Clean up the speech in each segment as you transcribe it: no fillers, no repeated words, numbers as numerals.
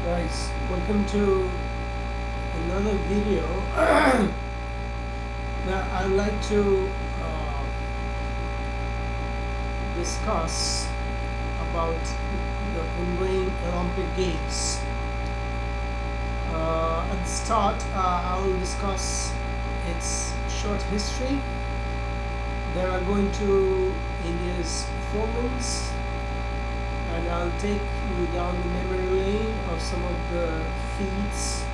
Guys, welcome to another video. Now, I'd like to discuss about the ongoing Olympic Games. At the start, I will discuss its short history. Then I'll go into India's performance, and I'll take you down the memory lane of some of the feats,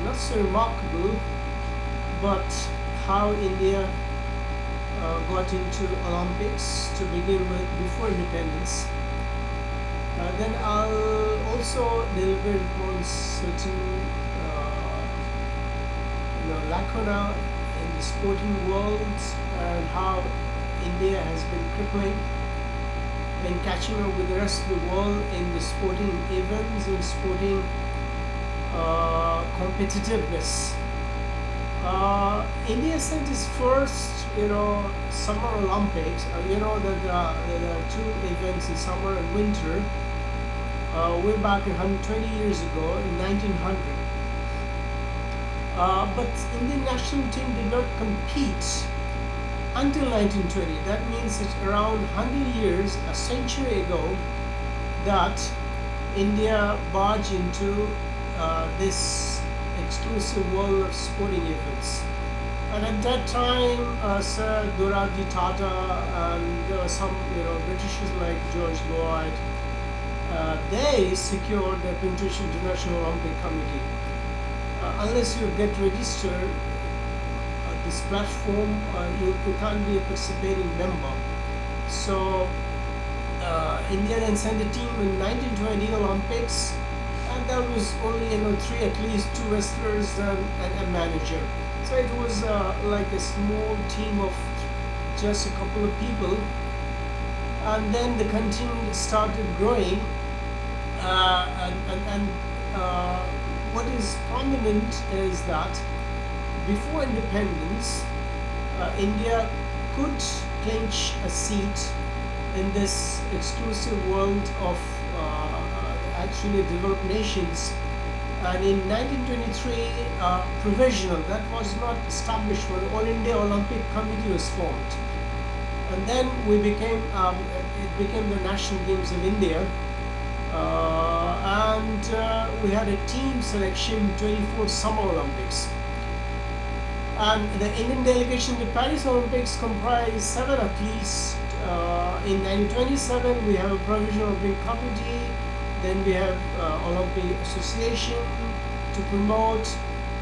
not so remarkable, but how India got into Olympics to begin with before independence. Then I'll also deliberate on certain lacuna in the sporting world and how India has been crippling and catching up with the rest of the world in the sporting events and sporting competitiveness. India sent its first, Summer Olympics. You know that there are two events in summer and winter. Way back 120 years ago, in 1900. But Indian national team did not compete until 1920. That means it's around 100 years, a century ago, that India barged into this exclusive world of sporting events. And at that time, Sir Dorabji Tata and there were some, Britishers like George Lloyd, they secured the British International Olympic Committee. Unless you get registered this platform, you can't be a participating member. So India then sent a team in 1920 Olympics, and there was only three, at least two wrestlers and a manager. So it was like a small team of just a couple of people, and then the contingent started growing, and what is prominent is that before independence, India could clinch a seat in this exclusive world of actually developed nations. And in 1923, provisional, that was not established, when All India Olympic Committee was formed. And then it became the National Games of India. And we had a team selection 24 Summer Olympics. And the Indian delegation to Paris Olympics comprised 7 athletes. In 1927, we have a provisional Olympic committee. Then we have Olympic Association to promote.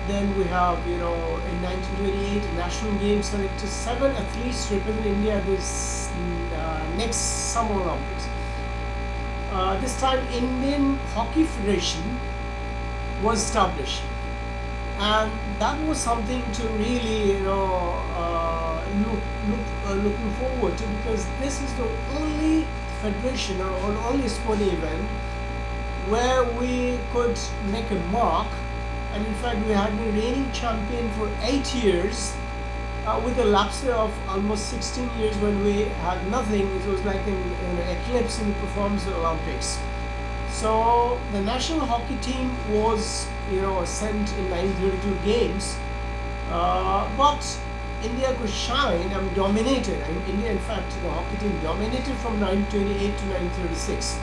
Then we have, in 1928, National Games selected 7 athletes to represent India at this next Summer Olympics. This time, Indian Hockey Federation was established, and that was something to really, looking forward to, because this is the only federation or only sporting event where we could make a mark. And in fact, we had been reigning champion for 8 years, with a lapse of almost 16 years when we had nothing. It was like an eclipse in the performance of the Olympics. So the national hockey team was, sent in 1932 games, but India could shine and dominated. India, in fact, the hockey team dominated from 1928 to 1936.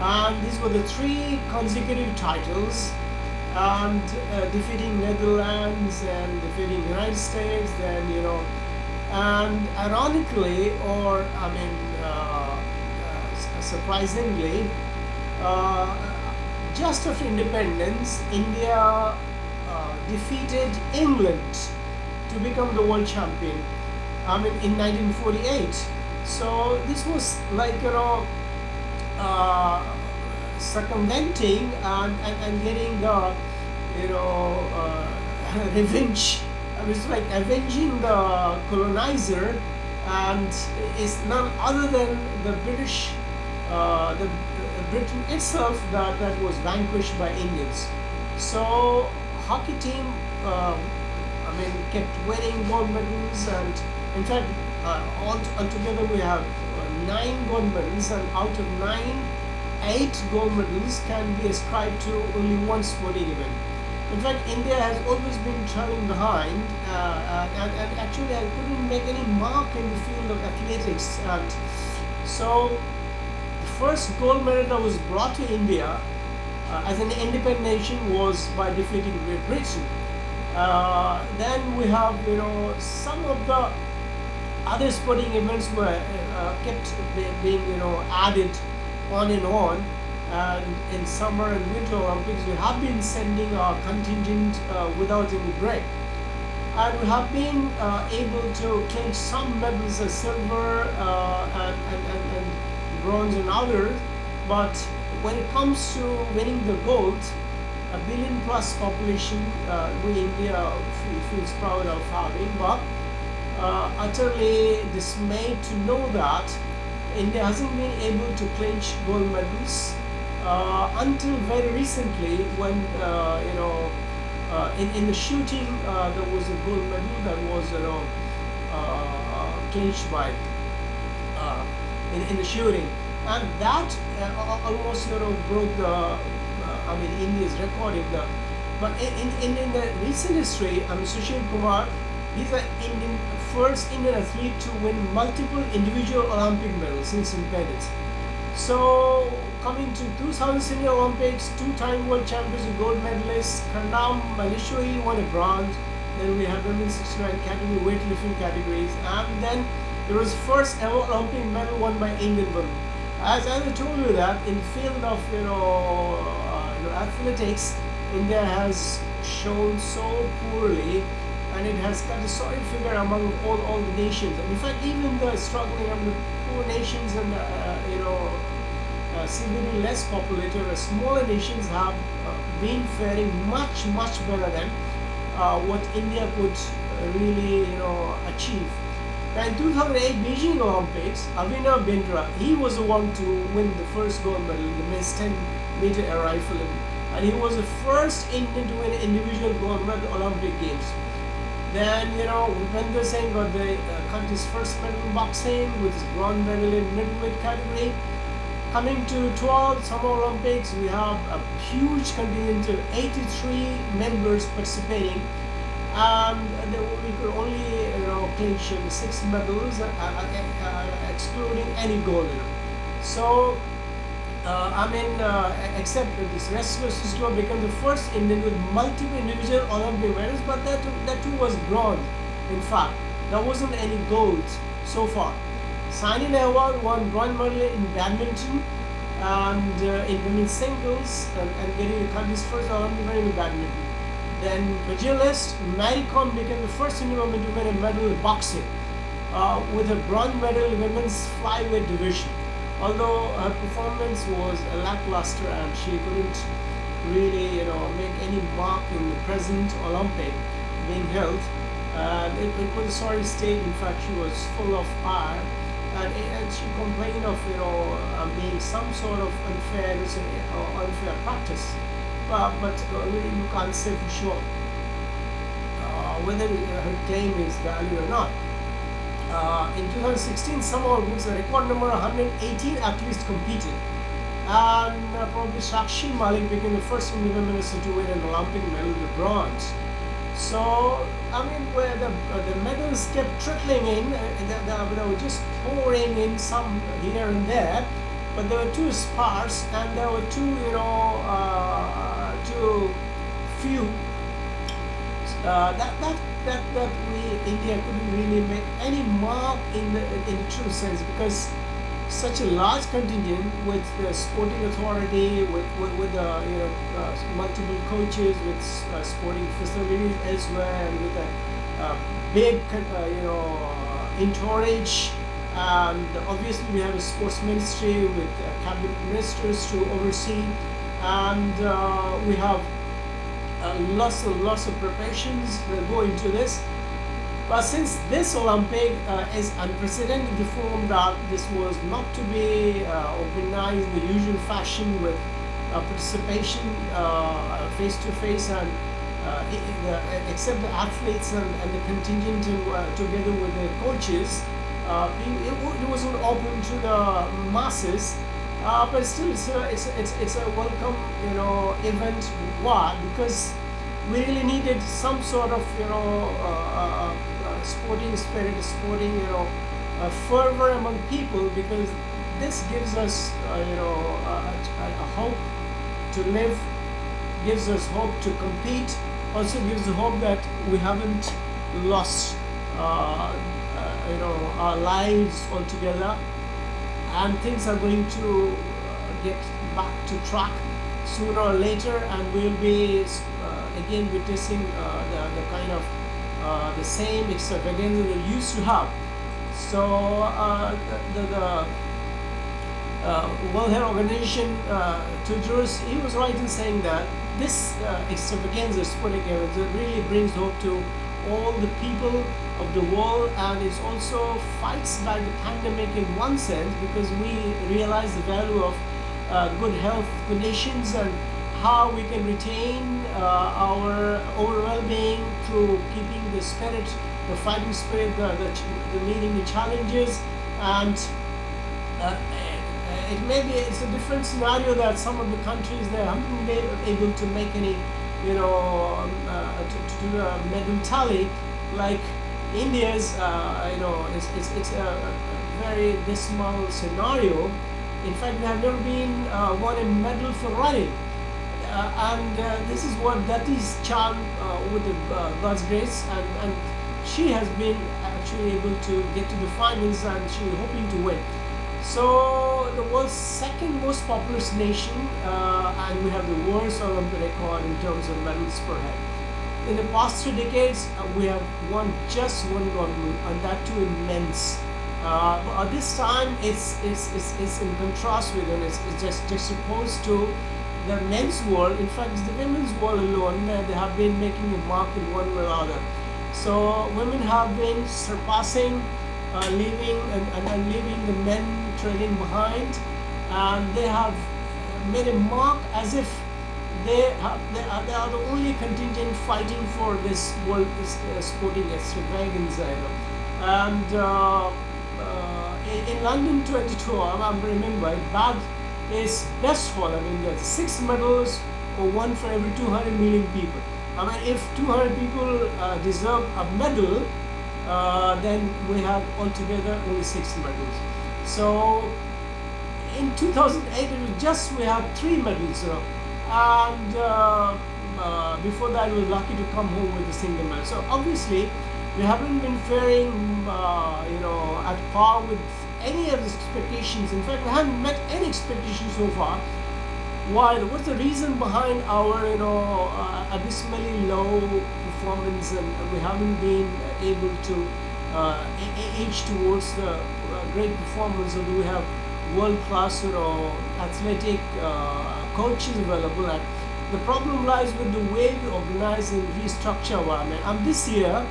And these were the 3 consecutive titles, and defeating Netherlands and defeating United States, then and ironically, or surprisingly, just after independence, India defeated England to become the world champion. In 1948. So this was like circumventing and getting the revenge. It's like avenging the colonizer, and it's none other than the British, the Britain itself that was vanquished by Indians. So hockey team, kept winning gold medals, and in fact, altogether we have 9 gold medals, and out of 9, 8 gold medals can be ascribed to only one sporting event. In fact, India has always been trailing behind, and actually I couldn't make any mark in the field of athletics. And so the first gold medal that was brought to India as an independent nation was by defeating Great Britain. Then we have, some of the other sporting events were kept being, added on and on. And in summer and winter Olympics, we have been sending our contingent without any break. And we have been able to clinch some medals as silver and bronze and others. But when it comes to winning the gold, a billion plus population, we India feels proud of having, but utterly dismayed to know that India hasn't been able to clinch gold medals until very recently, when in the shooting there was a gold medal that was clinched by in the shooting, and that almost broke the India's record in the. But in the recent history, Sushil Kumar, he's the first Indian athlete to win multiple individual Olympic medals since independence. So coming to 2000 Senior Olympics, two-time world champions and gold medalists, Karnam Maleshwari won a bronze. Then we have women's 69 category, weightlifting categories, and then there was first ever Olympic medal won by Indian women. As I told you that in the field of athletics, India has shown so poorly, and it has got a sorry figure among all the nations. And in fact, even the struggling the poor nations and severely less populated or smaller nations have been faring much better than what India could really achieve. Now in 2008 Beijing Olympics, Avinav Bindra, he was the one to win the first gold medal in the men's 10-meter air rifle, and he was the first Indian to win an individual gold medal Olympic Games. Then Bhupender Singh got the country's first medal in boxing with his bronze medal in middleweight category. Coming to 12 Summer Olympics, we have a huge contingent of 83 members participating, and we could only clinch 6 medals, excluding any gold. So except this wrestler Sislo became the first Indian with multiple individual Olympic medals, but that too was bronze. In fact, there wasn't any gold so far. Saini Nehwal won bronze medal in badminton and in women's singles, and getting the country's first Olympic medal in badminton. Then pugilist Mary Kom became the first Indian woman to win a medal in boxing with a bronze medal in women's flyweight division. Although her performance was lackluster and she couldn't really make any mark in the present Olympic being held, and it was a sorry state. In fact, she was full of fire, and she complained of being some sort of unfairness or unfair practice, but really you can't say for sure whether her claim is valid or not. In 2016, Summer Olympics, a record number 118 athletes competed, and probably Sakshi Malik became the first Indian woman to win an Olympic medal with bronze. So where the medals kept trickling in, they were just pouring in some here and there, but they were too sparse, and there were too few. That we India couldn't really make any mark in the true sense, because such a large contingent with the sporting authority, with multiple coaches, with sporting facilities elsewhere, and with a big entourage, and obviously we have a sports ministry with cabinet ministers to oversee, and we have lots of preparations that go into this. But since this Olympic is unprecedented in the form that this was not to be organized in the usual fashion with participation face to face, and except the athletes and the contingent together with the coaches, it wasn't open to the masses. But still, it's a welcome, event. Why? Because we really needed some sort of, sporting spirit, sporting, fervor among people, because this gives us, a hope to live, gives us hope to compete, also gives the hope that we haven't lost, our lives altogether, and things are going to get back to track sooner or later, and we'll be again witnessing the kind of the same extravaganza that we used to have. So the World Health Organization, Tedros, he was right in saying that this extravaganza, sporting events, really brings hope to all the people of the world, and it also fights back the pandemic in one sense, because we realize the value of good health conditions and how we can retain our well-being through keeping the spirit, the fighting spirit, the meeting the challenges. And it's a different scenario that some of the countries, they haven't been able to make any, to do a medal tally like India's. It's a very dismal scenario. In fact, they have never been won a medal for running. This is what Gati's charm with God's grace, and she has been actually able to get to the finals, and she's hoping to win. So the world's second most populous nation, and we have the worst Olympic record in terms of medals per head. In the past 3 decades, we have won just one gold medal, and that too in men's. But this time, it's in contrast with, and it's just opposed to the men's world. In fact, it's the women's world alone. They have been making a mark in one way or other. So women have been surpassing, leaving the men trailing behind, and they have made a mark as if they are the only contingent fighting for this world sporting extravaganza. And in London 2012, I remember it bagged its best haul. I mean, there's 6 medals, or 1 for every 200 million people. I mean, if 200 people deserve a medal, then we have altogether only 6 medals. So in 2008, it was just, we had 3 medals, and before that, we were lucky to come home with a single medal. So obviously, we haven't been faring, at par with any of the expectations. In fact, we haven't met any expectations so far. Why? What's the reason behind our, abysmally low performance, and we haven't been able to edge towards the great performance? Or do we have world-class, athletic coaches available? And the problem lies with the way we organize and restructure our army. And this year,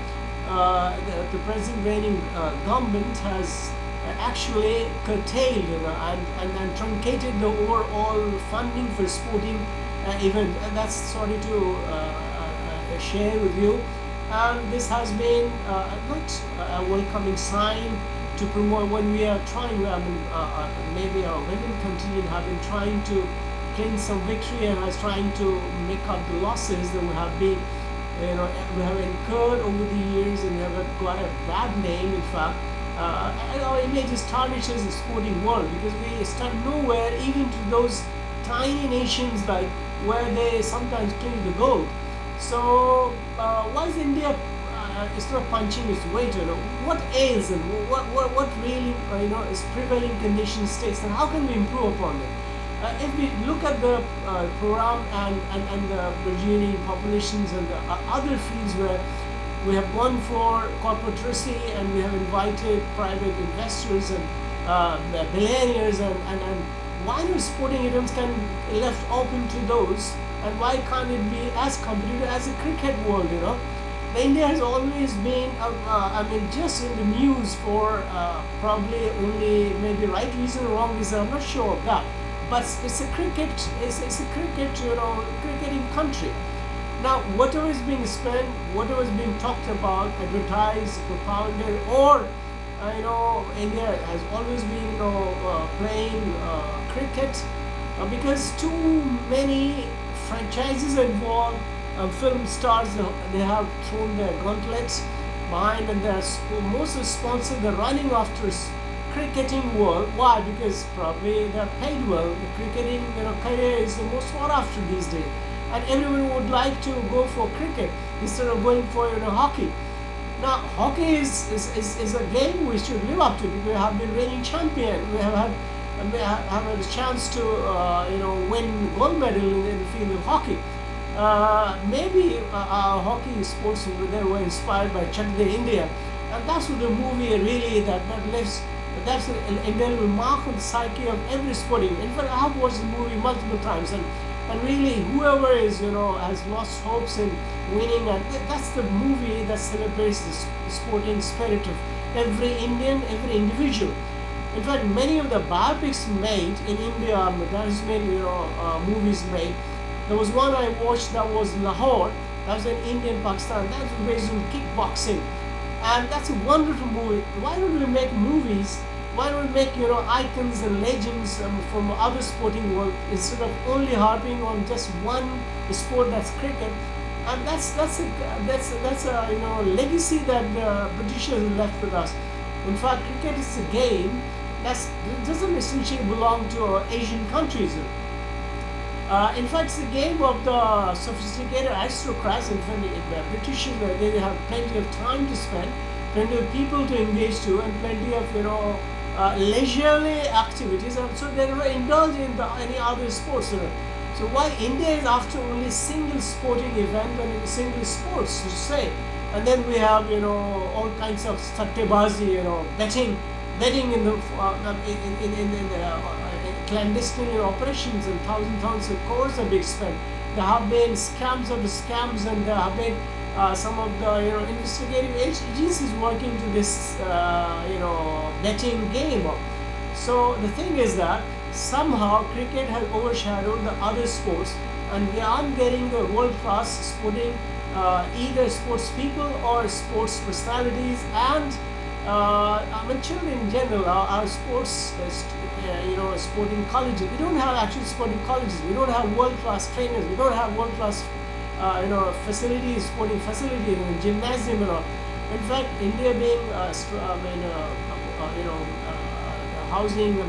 the present reigning government has actually curtailed, and truncated the overall funding for sporting event. And that's sorry to share with you. And this has been not a welcoming sign to promote when we are trying. Maybe our women contingent have been trying to claim some victory, and is trying to make up the losses that we have been, we have incurred over the years, and we have got a bad name. In fact, our image is tarnished as a sporting world, because we stand nowhere even to those tiny nations like where they sometimes claim the gold. So why is India instead of punching its weight? What ails them? What really is prevailing condition states, and how can we improve upon it? If we look at the program and the burgeoning populations and the other fields where we have gone for corporate literacy, and we have invited private investors and billionaires, and why not sporting events can be left open to those, and why can't it be as competitive as the cricket world? India has always been, just in the news for probably only maybe right reason or wrong reason. I'm not sure of that, but it's a cricket, cricketing country. Now, whatever is being spent, whatever is being talked about, advertised, propounded, or India has always been playing cricket because too many franchises are involved. Film stars, they have thrown their gauntlets behind, and they're most responsible. They're running after cricketing world. Why? Because probably they're paid well. The cricketing career is the most sought after these days, and everyone would like to go for cricket instead of going for hockey. Now, hockey is a game we should live up to because we have been reigning champion. We have had a chance to win gold medal in the field of hockey. Maybe our hockey sports they were inspired by Chak De India, and that's what the movie really that lives. That's an indelible mark on the psyche of every sporting. In fact, I have watched the movie multiple times, and really, whoever is has lost hopes in winning, and that's the movie that celebrates the sporting spirit of every Indian, every individual. In fact, many of the biopics made in India, there's many movies made. There was one I watched that was Lahore. That was an Indian Pakistan. That was based on kickboxing, and that's a wonderful movie. Why don't we make movies? Why don't we make icons and legends from other sporting world instead of only harping on just one sport, that's cricket? And that's a legacy that the Britishers left with us. In fact, cricket is a game that doesn't essentially belong to Asian countries. In fact, it's a game of the sophisticated aristocrats. In fact, the British they have plenty of time to spend, plenty of people to engage to, and plenty of leisurely activities, and so they never indulge in any other sports. So why India is after only single sporting event and single sports to say, and then we have all kinds of sattebazi, betting in the clandestine operations, and thousands of crores are being spent. There have been scams of the scams, and there have been some of the investigative agencies working to this betting game. So the thing is that somehow cricket has overshadowed the other sports, and we aren't getting the world-class sporting either sports people or sports personalities, and children in general. Our sports sporting colleges, we don't have actual sporting colleges, we don't have world-class trainers, we don't have world-class facilities, sporting facilities, and gymnasium and all. In fact, India being housing a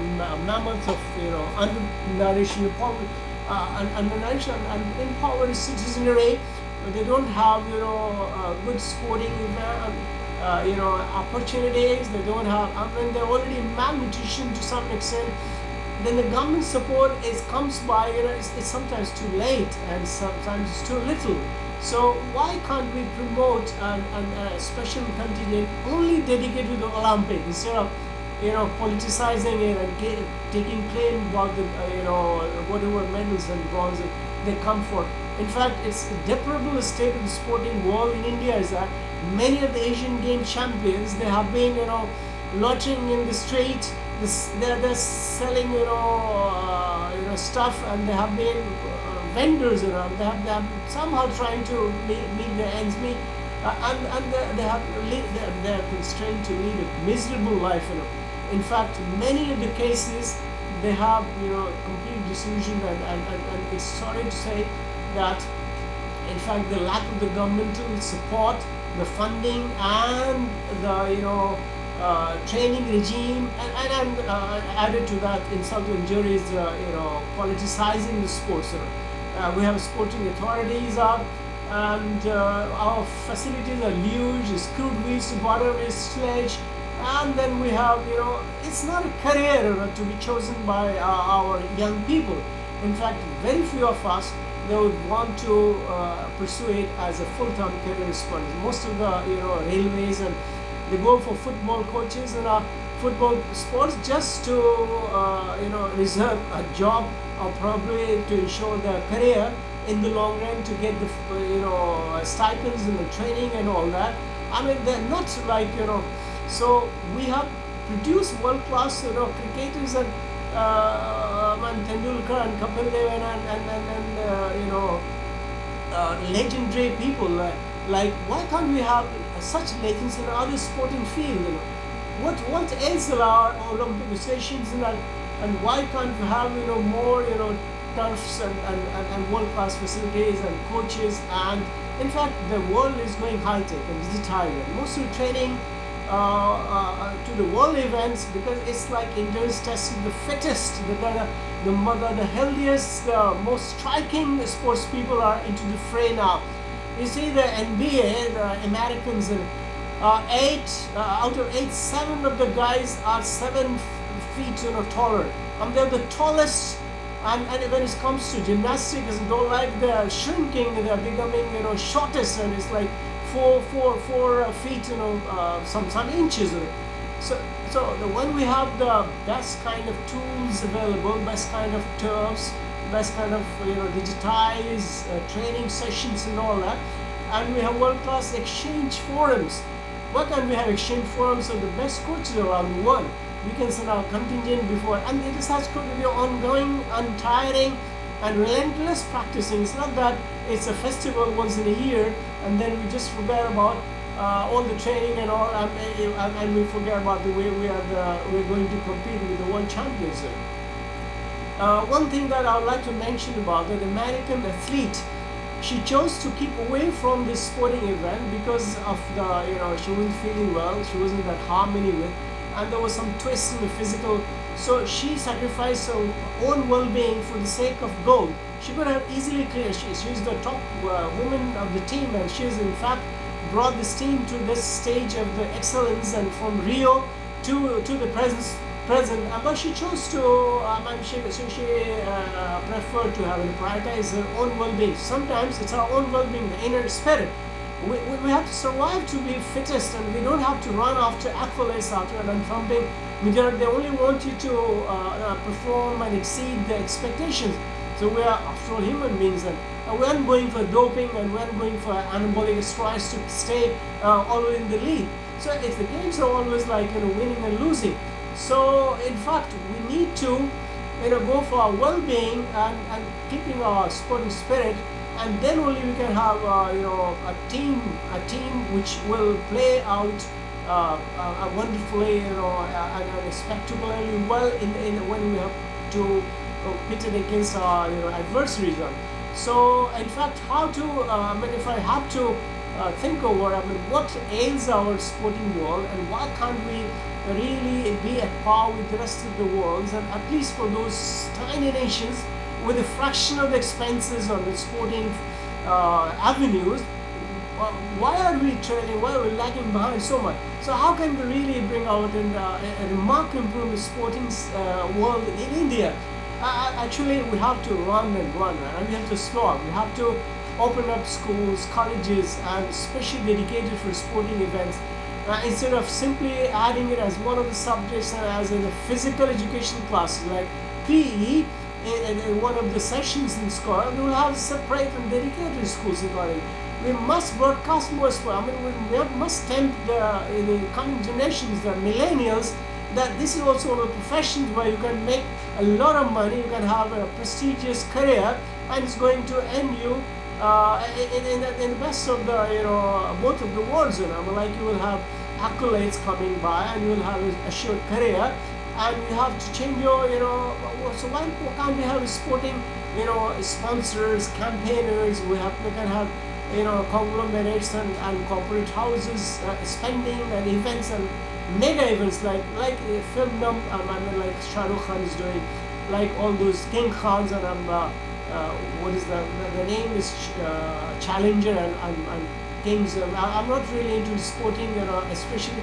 mammoth of undernourished, and impoverished citizenry, they don't have good sporting opportunities. They don't have. They're already malnutrition to some extent. Then the government support comes by. It's sometimes too late, and sometimes it's too little. So why can't we promote a special contingent only dedicated to the Olympics instead of politicizing it and taking claim about the whatever medals and bronze they come for? In fact, it's a deplorable state of the sporting world in India is that many of the Asian Games champions, they have been loitering in the street. They're selling stuff, and they have been vendors around. They have somehow trying to meet their ends meet, and they're constrained to lead a miserable life. In fact, many of the cases they have complete disillusion, and it's sorry to say that in fact the lack of the governmental support, the funding, and the training regime, and added to that insult to injury is politicizing the sports. We have sporting authorities up, and our facilities are huge, screwed wheels to bottom is sledge, and then we have it's not a career to be chosen by our young people. In fact, very few of us they would want to pursue it as a full-time career sport. Most of the railways, and they go for football coaches and football sports just to reserve a job, or probably to ensure their career in the long run, to get the stipends and the training and all that. They're not like so we have produced world-class cricketers, and Tendulkar and Kapil Dev, and legendary people. Like, why can't we have such legends in other sporting field? What else are our Olympic stations and why can't we have more turfs and world-class facilities and coaches? And in fact, the world is going high-tech and digitized, and most of the training to the world events, because it's like endurance testing the fittest, the healthiest, the most striking sports people are into the fray now. You see the NBA, the Americans, eight out of eight, seven of the guys are 7 feet taller. They're the tallest. And when it comes to gymnastics, don't like they're shrinking, they're becoming shortest, and it's like 4 feet, some inches. When we have the best kind of tools available, best kind of turfs, best kind of digitized training sessions and all that, and we have world-class exchange forums. Why can't we have exchange forums of the best coaches around the world? We can send our contingent before, and it has to be ongoing, untiring, and relentless practicing. It's not that it's a festival once in a year and then we just forget about all the training and all, and we forget about the way we're going to compete with the world champions. One thing that I would like to mention about that American athlete, she chose to keep away from this sporting event because of the she wasn't feeling well, she wasn't at harmony with, and there was some twist in the physical. So she sacrificed her own well-being for the sake of gold. She could have easily cleared. She's the top woman of the team, and she's in fact brought this team to this stage of the excellence, and from Rio to the present. But she chose to. She preferred to have and prioritize her own well-being. Sometimes it's our own well-being, the inner spirit. We have to survive to be fittest, and we don't have to run after accolades, after an thumping. They only want you to perform and exceed the expectations. So we are, after all, human beings, and we aren't going for doping, and we aren't going for anabolic steroids to stay always in the lead. So if the games are always like winning and losing. So in fact, we need to go for our well-being and keeping our sporting spirit. And then only we can have a team which will play out wonderfully and spectacularly well in when we have to pit it against our adversaries. So in fact, how to if I have to think over what ails our sporting world, and why can't we really be at par with the rest of the world, and at least for those tiny nations with a fraction of the expenses on the sporting avenues, why are we trailing? Why are we lagging behind so much? So how can we really bring out a remarkable improvement in sporting world in India? Actually, we have to run, and we have to slow up. We have to open up schools, colleges, and especially dedicated for sporting events. Instead of simply adding it as one of the subjects as in a physical education classes like PE, in one of the sessions in school, we will have separate and dedicated schools in college. We must broadcast more sport. We must tempt the coming generations, the millennials, that this is also one of the professions where you can make a lot of money, you can have a prestigious career, and it's going to end you in the best of the both of the worlds. Like you will have accolades coming by, and you will have an assured career, and you have to change your so why can't we have sporting sponsors, campaigners? We can have conglomerates and corporate houses spending and events and mega events like film like Shah Rukh Khan is doing, like all those King Khans, and what is the name is Challenger and Kings. I'm not really into sporting, especially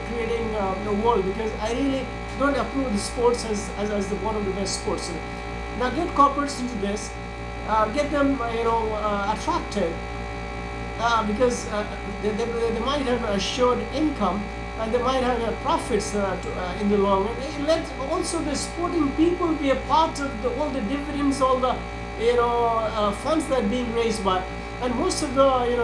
creating the world, because I really don't approve the sports as the one of the best sports. Now get corporates into this, get them attracted, because they might have assured income, and they might have profits in the long run. Let also the sporting people be a part of all the dividends, all the funds that are being raised by. And most of the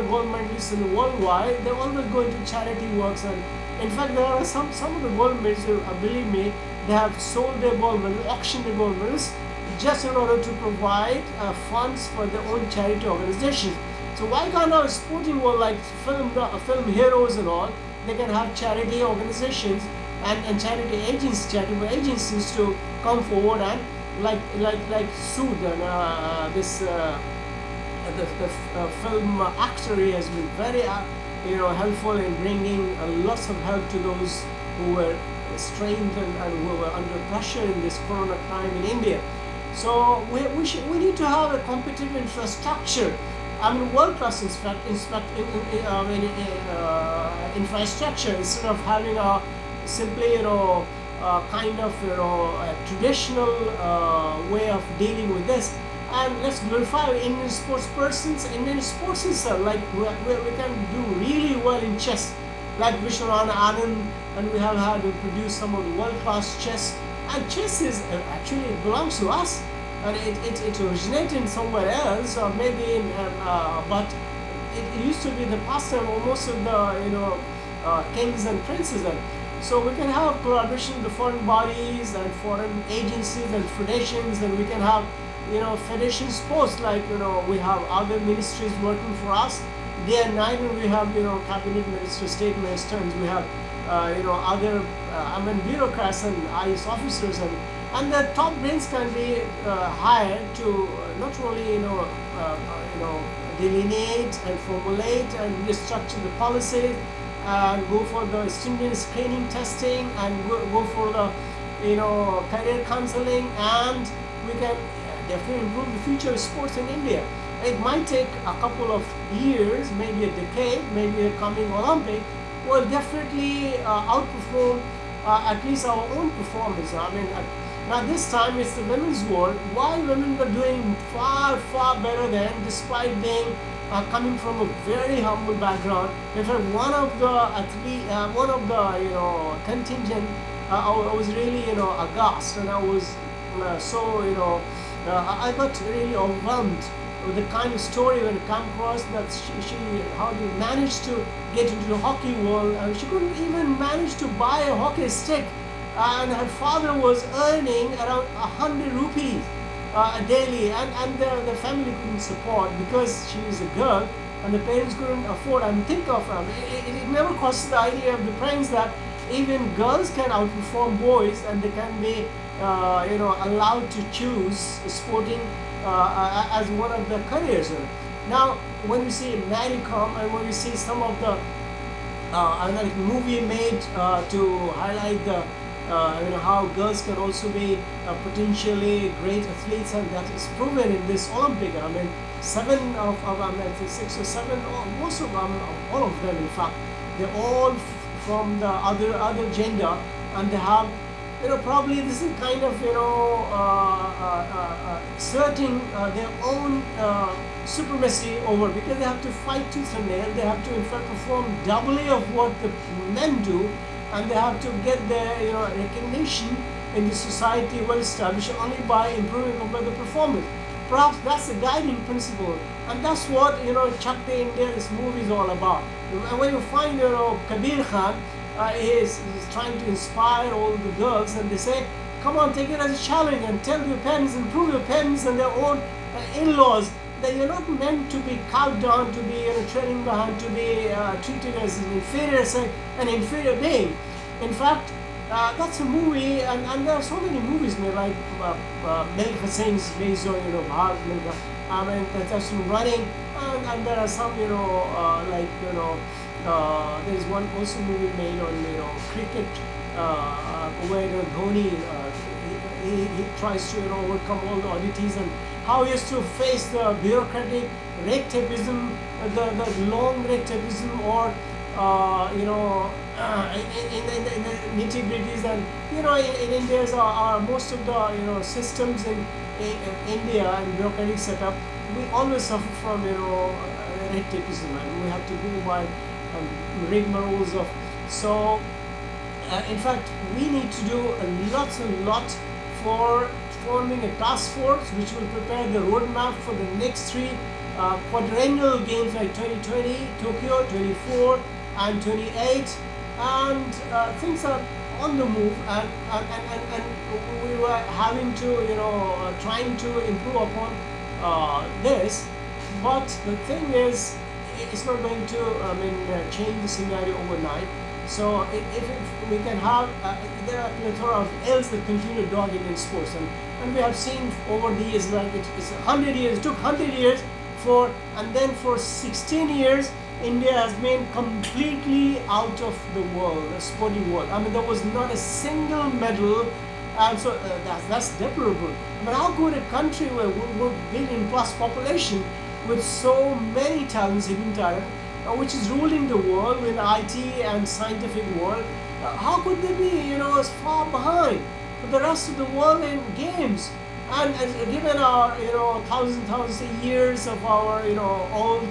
gold medalists in the worldwide, they're always going to charity works. And in fact, there are some of the gold medalists, believe me, they have sold their gold medals, auctioned their gold medals, just in order to provide funds for their own charity organizations. So why can't our sporting world, like film heroes and all, they can have charity organizations, and charitable agencies to come forward and like Sood and the film actor, he has been very helpful in bringing lots of help to those who were strained and who were under pressure in this corona time in India. So we need to have a competitive infrastructure. I mean, world-class infrastructure, instead of having a simply kind of a traditional way of dealing with this. And let's glorify Indian sports persons, Indian sports itself. Like we can do really well in chess, like Vishwanath Anand, and we have had to produce some of the world-class chess. And chess is actually, it belongs to us, and it originated somewhere else, or maybe but it used to be the pastime of most of the kings and princes. And so we can have collaboration with the foreign bodies and foreign agencies and federations, and we can have federation sports, like we have other ministries working for us day and night, and we have cabinet ministers, state ministers, we have other bureaucrats and IS officers, and the top brains can be hired to not only delineate and formulate and restructure the policies, and go for the stringent screening testing, and go for the career counseling, and we can definitely improve the future of sports in India. It might take a couple of years, maybe a decade, maybe a coming Olympic will definitely outperform at least our own performance. I mean, now this time it's the women's world. Why women were doing far, far better than, despite being coming from a very humble background. In fact, one of the contingent, I was really aghast, and I was I got really overwhelmed with the kind of story when it came across that she how she managed to get into the hockey world, and she couldn't even manage to buy a hockey stick, and her father was earning around 100 rupees daily, and the family couldn't support because she is a girl, and the parents couldn't afford. And think of it never crosses the idea of the parents that even girls can outperform boys, and they can be allowed to choose sporting as one of the careers. Now, when we see Mary Kom, and when we see some of the movie made to highlight the how girls can also be potentially great athletes, and that is proven in this Olympic. I mean, 7 of I think 6 or 7, most of them, all of them, in fact, they're all from the other gender, and they have probably this is kind of asserting their own supremacy over, because they have to fight tooth and nail. They have to in fact perform doubly of what the men do, and they have to get their recognition in the society well established only by improving upon the performance. Perhaps that's the guiding principle, and that's what Chak De India, this movie, is all about. And when you find Kabir Khan, is trying to inspire all the girls, and they say, come on, take it as a challenge and tell your parents and prove your parents and their own in-laws that you're not meant to be cowed down, to be trailing behind, to be treated as an inferior being. In fact, that's a movie, and there are so many movies made, like Milkha Singh's based on Bharat Milkha. I mean, that's running, and there are some there's one also movie made on cricket where Dhoni he tries to overcome all the oddities, and how he has to face the bureaucratic red tapeism, the long red tapeism, or in the nitty-gritties. And in India are most of the systems in India and bureaucratic setup, we always suffer from red tapeism, and we have to go by rigmaroles of. So in fact, we need to do a lot for forming a task force which will prepare the roadmap for the next 3 quadrennial games, like 2020, Tokyo, 24, and 28, and things are on the move, and we were having to trying to improve upon this, but the thing is, it's not going to change the scenario overnight. So if we can have, there are a plethora of else that continue to dog Indian sports, and we have seen over the years, like it's 100 years, it took 100 years and then for 16 years, India has been completely out of the world, the sporting world. I mean, there was not a single medal, and so that's deplorable. But how could a country where we're billion plus population with so many talents, hidden talent, which is ruling the world with IT and scientific world, how could they be, as far behind the rest of the world in games? And given our, thousands of years of our, old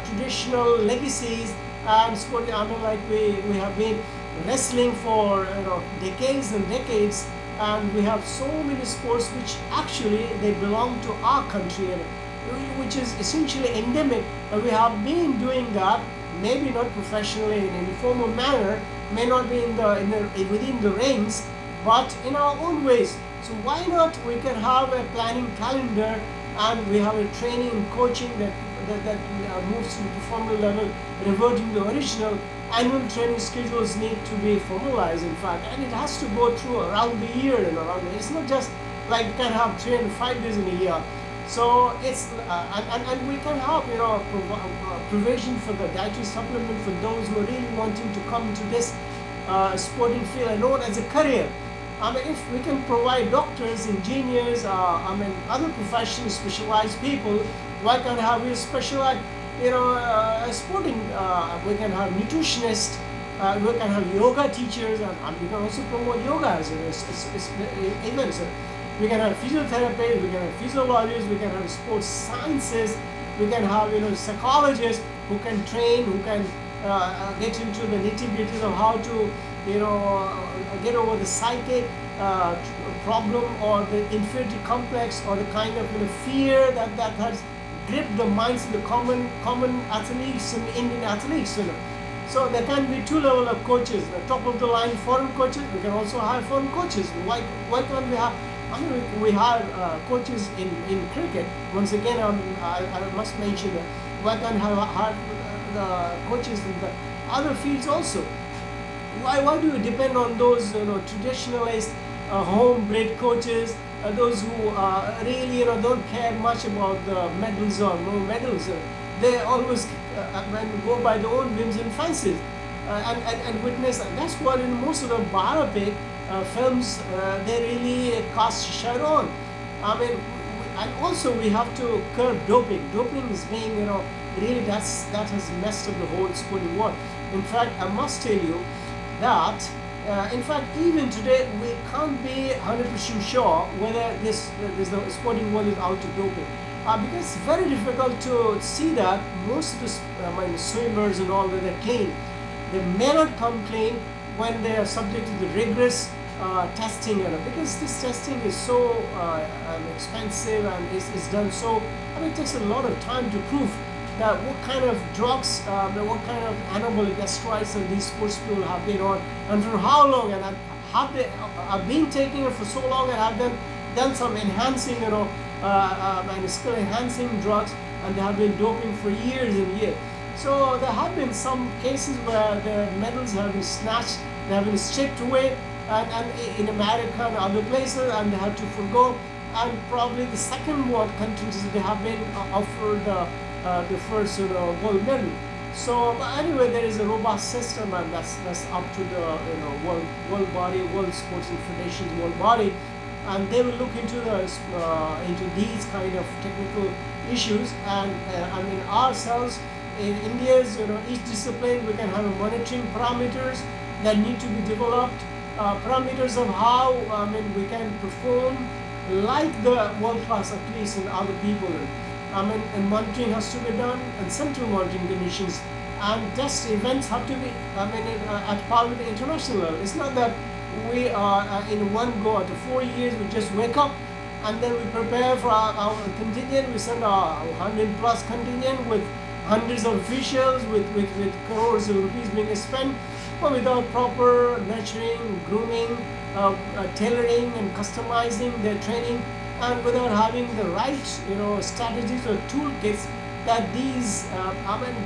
traditional legacies and sport, I mean, like we have been wrestling for, decades and decades, and we have so many sports which actually they belong to our country, and which is essentially endemic. We have been doing that, maybe not professionally in an informal manner, may not be within the rings, but in our own ways. So why not? We can have a planning calendar, and we have a training and coaching that moves to the performance level, reverting the original. Annual training schedules need to be formalized, in fact, and it has to go through around the year and around the year. It's not just like you can have 305 days in a year. So it's and we can have provision for the dietary supplement for those who are really wanting to come to this sporting field and know it as a career. I mean, if we can provide doctors, engineers, other professions, specialized people, why can't have a specialized, sporting? We can have nutritionists, we can have yoga teachers, and we can also promote yoga as events. We can have physiotherapists, we can have physiologists, we can have sports sciences, we can have psychologists who can train, who can get into the nitty-gritties of how to get over the psychic problem or the inferiority complex or the kind of fear that has gripped the minds of the common athletes and Indian athletes. So there can be two levels of coaches. The top of the line foreign coaches. We can also hire foreign coaches. Why can't we have? I mean, we hire coaches in cricket. Once again, I must mention that. Why can't hire the coaches in the other fields also? Why do you depend on those traditionalist home-bred coaches, those who really don't care much about the medals or no medals? They always go by their own whims and fancies, and witness. That's what in most of the biopic films they really cast shadow on. I mean, and also we have to curb doping. Doping is being really that has messed up the whole sporting world. In fact, I must tell you that in fact even today we can't be 100% sure whether the sporting world is out of doping, because it's very difficult to see that most of the swimmers and all that are clean. They may not come clean when they are subject to the rigorous testing, because this testing is so expensive and is done so. I mean, it takes a lot of time to prove that what kind of drugs, what kind of anabolic steroids these sports people have been on, and for how long, and have they been taking it for so long, and have done some enhancing, and skill enhancing drugs, and they have been doping for years and years. So there have been some cases where the medals have been snatched, they have been stripped away, and in America and other places, and they have to forgo. And probably the second world countries, they have been offered the first gold medal. So anyway, there is a robust system, and that's up to the world body, world sports federations, world body, and they will look into these kind of technical issues. And I mean, ourselves in India's each discipline, we can have monitoring parameters that need to be developed, parameters of how we can perform like the world class athletes and other people. And monitoring has to be done, and central monitoring conditions, and test events have to be at par with the international level. It's not that we are in one go after 4 years we just wake up and then we prepare for our contingent. We send our 100 plus contingent with hundreds of officials, with crores of rupees being spent, but without proper nurturing, grooming, tailoring and customizing their training, and without having the right strategies or toolkits that these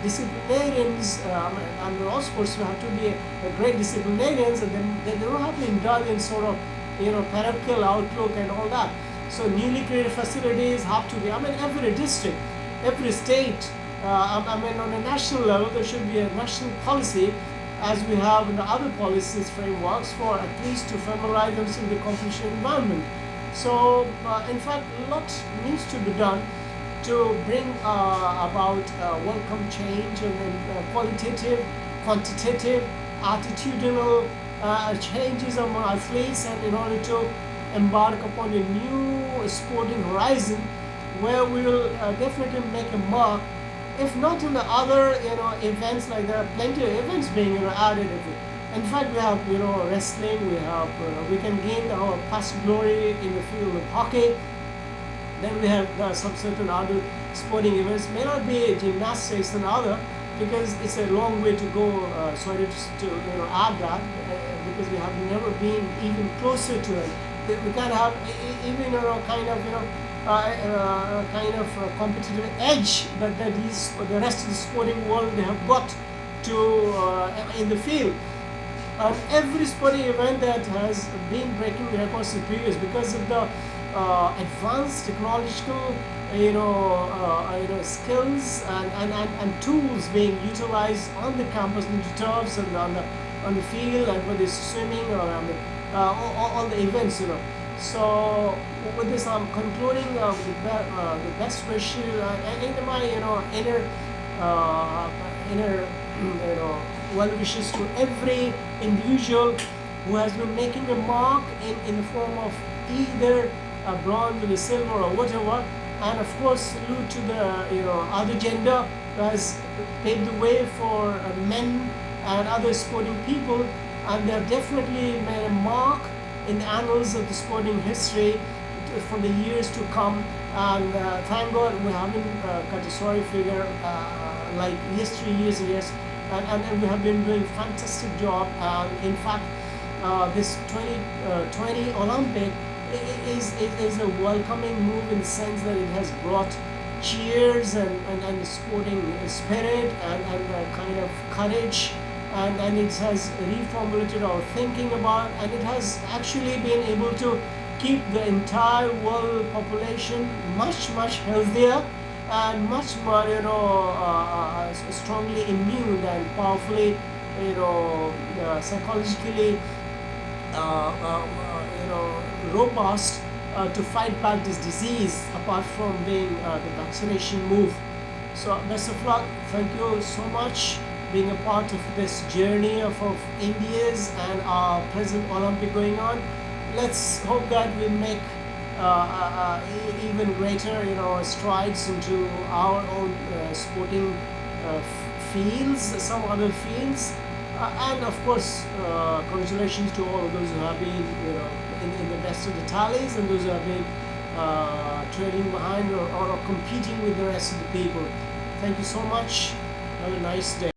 disciplinarians, and all sports have to be a great disciplinarians, and then they don't have to indulge in sort of parochial outlook and all that. So newly created facilities have to be. Every district, every state. On a national level, there should be a national policy, as we have in the other policies frameworks, for at least to familiarize themselves with the competition environment. So, in fact, a lot needs to be done to bring about welcome change and qualitative, quantitative, attitudinal changes among athletes, and in order to embark upon a new sporting horizon where we will definitely make a mark, if not in the other events. Like there are plenty of events being added. In fact, we have wrestling. We can gain our past glory in the field of hockey. Then we have some certain other sporting events. May not be gymnastics and other, because it's a long way to go. Sorry to add that, because we have never been even closer to it. We can have even kind of competitive edge that the rest of the sporting world they have got to in the field. Every sporting event that has been breaking records in previous, because of the advanced technological skills and tools being utilized on the campus, in the turfs and on the field, and whether it's swimming or all the events. So with this, I'm concluding the best wishes in my inner well wishes to every individual who has been making a mark in the form of either a bronze or a silver or whatever, and of course salute to the other gender who has paved the way for men and other sporting people, and they have definitely made a mark in the annals of the sporting history for the years to come. And thank God we haven't got a sorry figure like years and years, and we have been doing fantastic job. In fact, this 2020 Olympic is a welcoming move, in the sense that it has brought cheers and sporting spirit and kind of courage, and it has reformulated our thinking about, and it has actually been able to keep the entire world population much healthier and much more strongly immune and powerfully psychologically robust to fight back this disease, apart from being the vaccination move. So best of luck. Thank you so much being a part of this journey of India's and our present Olympic going on. Let's hope that we make even greater strides into our own sporting fields, some other fields, and of course congratulations to all of those who have been in the best of the tallies, and those who have been trailing behind or competing with the rest of the people. Thank you so much. Have a nice day.